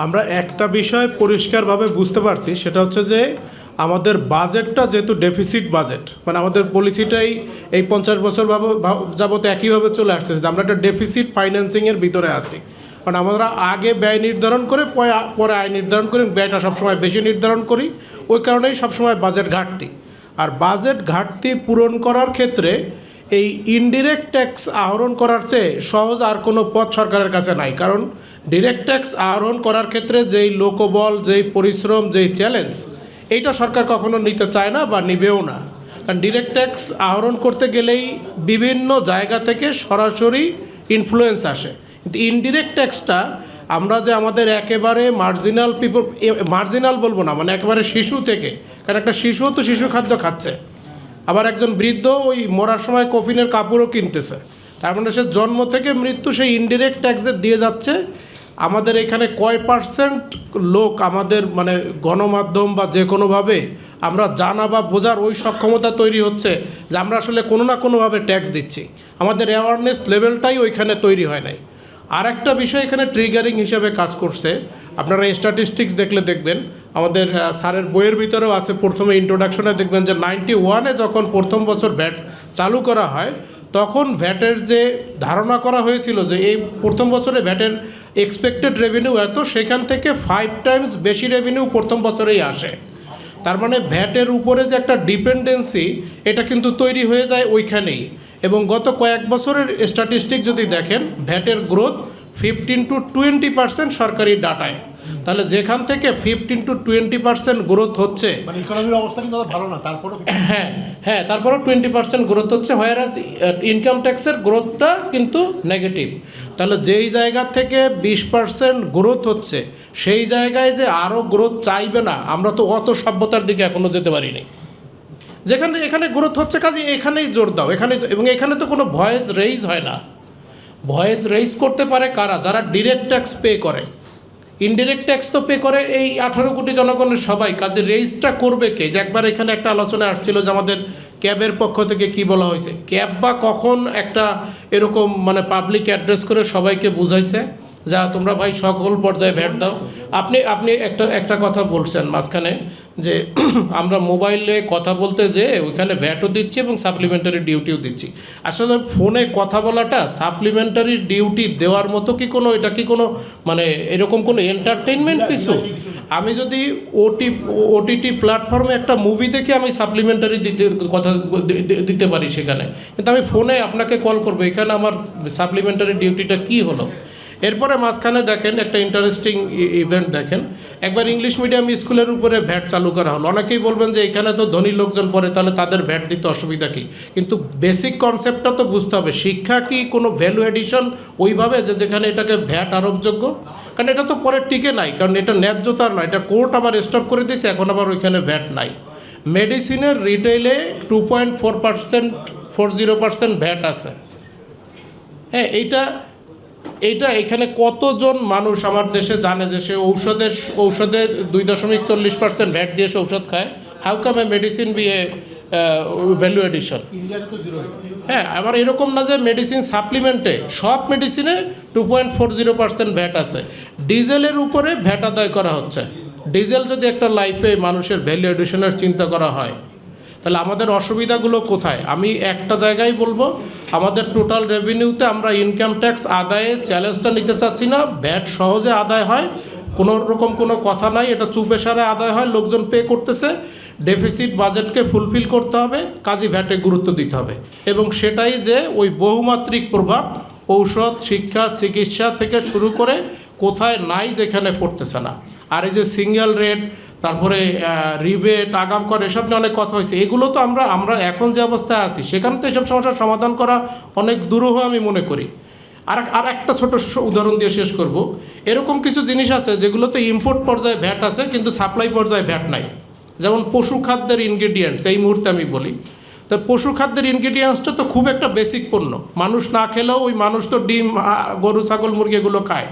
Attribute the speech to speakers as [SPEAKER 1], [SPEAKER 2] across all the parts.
[SPEAKER 1] আমরা একটা বিষয় পরিষ্কারভাবে বুঝতে পারছি, সেটা হচ্ছে যে আমাদের বাজেটটা যেহেতু ডেফিসিট বাজেট, মানে আমাদের পলিসিটাই এই 50 বছর যাবত একইভাবে চলে আসতেছে যে আমরা একটা ডেফিসিট ফাইন্যান্সিংয়ের ভিতরে আছি। কারণ আমরা আগে ব্যয় নির্ধারণ করে পরে আয় নির্ধারণ করি, ব্যয়টা সবসময় বেশি নির্ধারণ করি, ওই কারণেই সবসময় বাজেট ঘাটতি। আর বাজেট ঘাটতি পূরণ করার ক্ষেত্রে এই ইনডিরেক্ট ট্যাক্স আহরণ করার চেয়ে সহজ আর কোনো পথ সরকারের কাছে নাই। কারণ ডিরেক্ট ট্যাক্স আহরণ করার ক্ষেত্রে যেই লোকবল, যেই পরিশ্রম, যেই চ্যালেঞ্জ, এইটা সরকার কখনো নিতে চায় না বা নিবেও না। কারণ ডিরেক্ট ট্যাক্স আহরণ করতে গেলেই বিভিন্ন জায়গা থেকে সরাসরি ইনফ্লুয়েন্স আসে। কিন্তু ইনডিরেক্ট ট্যাক্সটা আমরা যে আমাদের একেবারে মার্জিনাল পিপল, মার্জিনাল বলবো না, মানে একেবারে শিশু থেকে, কারণ একটা শিশুও তো শিশু খাদ্য খাচ্ছে, আবার একজন বৃদ্ধ ওই মরার সময় কফিনের কাপড়ও কিনতেছে, তার মানে সে জন্ম থেকে মৃত্যু সেই ইনডিরেক্ট ট্যাক্সে দিয়ে যাচ্ছে। আমাদের এখানে কয় পার্সেন্ট লোক আমাদের মানে গণমাধ্যম বা যে কোনোভাবে আমরা জানা বা বোঝার ওই সক্ষমতা তৈরি হচ্ছে যে আমরা আসলে কোনো না কোনোভাবে ট্যাক্স দিচ্ছি, আমাদের অ্যাওয়ারনেস লেভেলটাই ওইখানে তৈরি হয় নাই। আর একটা বিষয় এখানে ট্রিগারিং হিসেবে কাজ করছে, আপনারা স্ট্যাটিস্টিক্স দেখলে দেখবেন, আমাদের স্যারের বইয়ের ভিতরেও আছে, প্রথমে ইন্ট্রোডাকশনে দেখবেন যে 91-এ যখন প্রথম বছর ভ্যাট চালু করা হয়, তখন ভ্যাটের যে ধারণা করা হয়েছিল যে এই প্রথম বছরে ভ্যাটের এক্সপেক্টেড রেভিনিউ এত, সেখান থেকে 5 টাইমস বেশি রেভিনিউ প্রথম বছরেই আসে। তার মানে ভ্যাটের উপরে যে একটা ডিপেন্ডেন্সি, এটা কিন্তু তৈরি হয়ে যায় ওইখানেই। এবং গত কয়েক বছরের স্ট্যাটিস্টিক যদি দেখেন, ভ্যাটের গ্রোথ 15 to 20% সরকারি ডাটায়। তাহলে যেখান থেকে 15 to 20% গ্রোথ হচ্ছে,
[SPEAKER 2] মানে ইকোনমির অবস্থা কিন্তু ভালো না, তারপরও
[SPEAKER 1] হ্যাঁ তারপরেও 20% গ্রোথ হচ্ছে, হোয়ারাজ ইনকাম ট্যাক্সের গ্রোথটা কিন্তু নেগেটিভ। তাহলে যেই জায়গা থেকে 20% গ্রোথ হচ্ছে, সেই জায়গায় যে আরও গ্রোথ চাইবে না, আমরা তো অত সভ্যতার দিকে এখনও যেতে পারিনি। যেখানে এখানে গ্রোথ হচ্ছে, কাজে এখানেই জোর দাও, এখানে এবং এখানে তো কোনো ভয়েস রেইজ হয় না। ভয়েস রেইজ করতে পারে কারা? যারা ডিরেক্ট ট্যাক্স পে করে। ইনডিরেক্ট ট্যাক্স তো পে করে এই 18 কোটি জনগণের সবাই, কাজে রেইজটা করবে কে? যে একবার এখানে একটা আলোচনা আসছিল যে আমাদের ক্যাবের পক্ষ থেকে কি বলা হয়েছে, ক্যাব বা কখন একটা এরকম মানে পাবলিক অ্যাড্রেস করে সবাইকে বুঝাইছে যা তোমরা ভাই সকল পর্যায়ে ভ্যাট দাও। আপনি একটা কথা বলছেন মাঝখানে যে আমরা মোবাইলে কথা বলতে যে ওইখানে ভ্যাটও দিচ্ছি এবং সাপ্লিমেন্টারি ডিউটিও দিচ্ছি। আসলে ফোনে কথা বলাটা সাপ্লিমেন্টারি ডিউটি দেওয়ার মতো কি কোনো, এটা কি কোনো মানে এরকম কোনো এন্টারটেইনমেন্ট কিছু? আমি যদি ওটিটি প্ল্যাটফর্মে একটা মুভি দেখে আমি সাপ্লিমেন্টারি কথা দিতে পারি সেখানে, কিন্তু আমি ফোনে আপনাকে কল করবো, এখানে আমার সাপ্লিমেন্টারি ডিউটিটা কি হলো? এরপরে মাঝখানে দেখেন একটা ইন্টারেস্টিং ইভেন্ট দেখেন, একবার ইংলিশ মিডিয়াম স্কুলের উপরে ভ্যাট চালু করা হলো। অনেকেই বলবেন যে এখানে তো ধনী লোকজন পড়ে, তাহলে তাদের ভ্যাট দিতে অসুবিধা কী? কিন্তু বেসিক কনসেপ্টটা তো বুঝতে হবে, শিক্ষা কি কোনো ভ্যালু এডিশন ওইভাবে যে যেখানে এটাকে ভ্যাট আরোপযোগ্য? কারণ এটা তো পরে টিকে নাই, কারণ এটা ন্যায্যতার নয়, এটা কোর্ট আবার স্টপ করে দিয়েছে, এখন আবার ওইখানে ভ্যাট নাই। মেডিসিনের রিটেইলে 2.40% ভ্যাট আছে। হ্যাঁ, এইটা এখানে কতজন মানুষ আমার দেশে জানে যে সে ঔষধে 2.40% ভ্যাট দিয়ে সে ঔষধ খায়? How come a medicine be a value addition? হ্যাঁ, আবার এরকম না যে মেডিসিন সাপ্লিমেন্টে, সব মেডিসিনে 2.40% ভ্যাট আছে। ডিজেলের উপরে ভ্যাট আদায় করা হচ্ছে। ডিজেল যদি একটা লাইফে মানুষের ভ্যালু এডিশনের চিন্তা করা হয়, তাহলে আমাদের অসুবিধাগুলো কোথায়? আমি একটা জায়গায় বলবো, আমাদের টোটাল রেভিনিউতে আমরা ইনকাম ট্যাক্স আদায়ে চ্যালেঞ্জটা নিতে চাচ্ছি না। ভ্যাট সহজে আদায় হয়, কোনো রকম কোনো কথা নাই, এটা চুপে সারে আদায় হয়, লোকজন পে করতেছে। ডেফিসিট বাজেটকে ফুলফিল করতে হবে, কাজী ভ্যাটে গুরুত্ব দিতে হবে। এবং সেটাই যে ওই বহুমাত্রিক প্রভাব ঔষধ, শিক্ষা, চিকিৎসা থেকে শুরু করে কোথায় নাই, যেখানে পড়তেছে না। আর এই যে সিঙ্গেল রেট, তারপরে রিবেট, আগাম কর, এসব নিয়ে অনেক কথা হয়েছে। এগুলো তো আমরা এখন যে অবস্থায় আছি, সেখানে তো এইসব সমস্যার সমাধান করা অনেক দুরূহ আমি মনে করি। আর একটা ছোট উদাহরণ দিয়ে শেষ করব। এরকম কিছু জিনিস আছে যেগুলোতে ইম্পোর্ট পর্যায়ে ভ্যাট আছে কিন্তু সাপ্লাই পর্যায়ে ভ্যাট নাই। যেমন পশু খাদ্যের ইনগ্রেডিয়েন্টস, এই মুহূর্তে আমি বলি, তো পশু খাদ্যের ইনগ্রেডিয়েন্টসটা তো খুব একটা বেসিক পণ্য, মানুষ না খেলেও ওই মানুষ তো ডিম, গরু, ছাগল, মুরগি এগুলো খায়।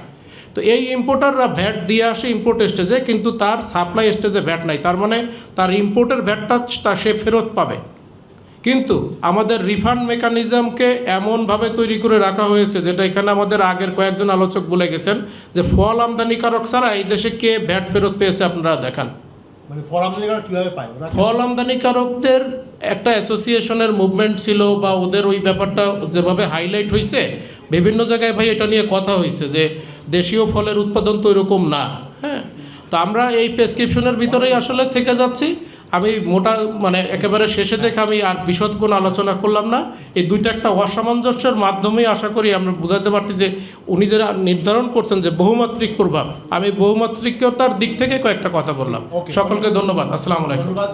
[SPEAKER 1] তো এই ইম্পোর্টাররা ভ্যাট দিয়ে আসে ইম্পোর্ট স্টেজে, কিন্তু তার সাপ্লাই স্টেজে ভ্যাট নাই। তার মানে তার ইম্পোর্টের ভ্যাটটা সে ফেরত পাবে, কিন্তু আমাদের রিফান্ড মেকানিজমকে এমনভাবে তৈরি করে রাখা হয়েছে, যেটা এখানে আমাদের আগের কয়েকজন আলোচক বলে গেছেন, যে ফল আমদানিকারক ছাড়া এই দেশে কে ভ্যাট ফেরত পেয়েছে আপনারা দেখান।
[SPEAKER 2] মানে ফল আমদানিকারক কীভাবে পায় ওরা?
[SPEAKER 1] ফল আমদানিকারকদের একটা অ্যাসোসিয়েশনের মুভমেন্ট ছিল, বা ওদের ওই ব্যাপারটা যেভাবে হাইলাইট হয়েছে বিভিন্ন জায়গায় ভাই এটা নিয়ে কথা হয়েছে যে দেশীয় ফলের উৎপাদন তো এরকম না। হ্যাঁ, তো আমরা এই প্রেসক্রিপশনের ভিতরেই আসলে থেকে যাচ্ছি। আমি মোটা মানে একেবারে শেষে দেখে আমি আর বিশদ কোনো আলোচনা করলাম না। এই দুইটা একটা অসামঞ্জস্যের মাধ্যমেই আশা করি আমরা বোঝাতে পারছি যে উনি যারা নির্ধারণ করছেন যে বহুমাত্রিক প্রভাব, আমি বহুমাত্রিকতার দিক থেকে কয়েকটা কথা বললাম। সকলকে ধন্যবাদ। আসসালামু আলাইকুম।
[SPEAKER 2] ধন্যবাদ।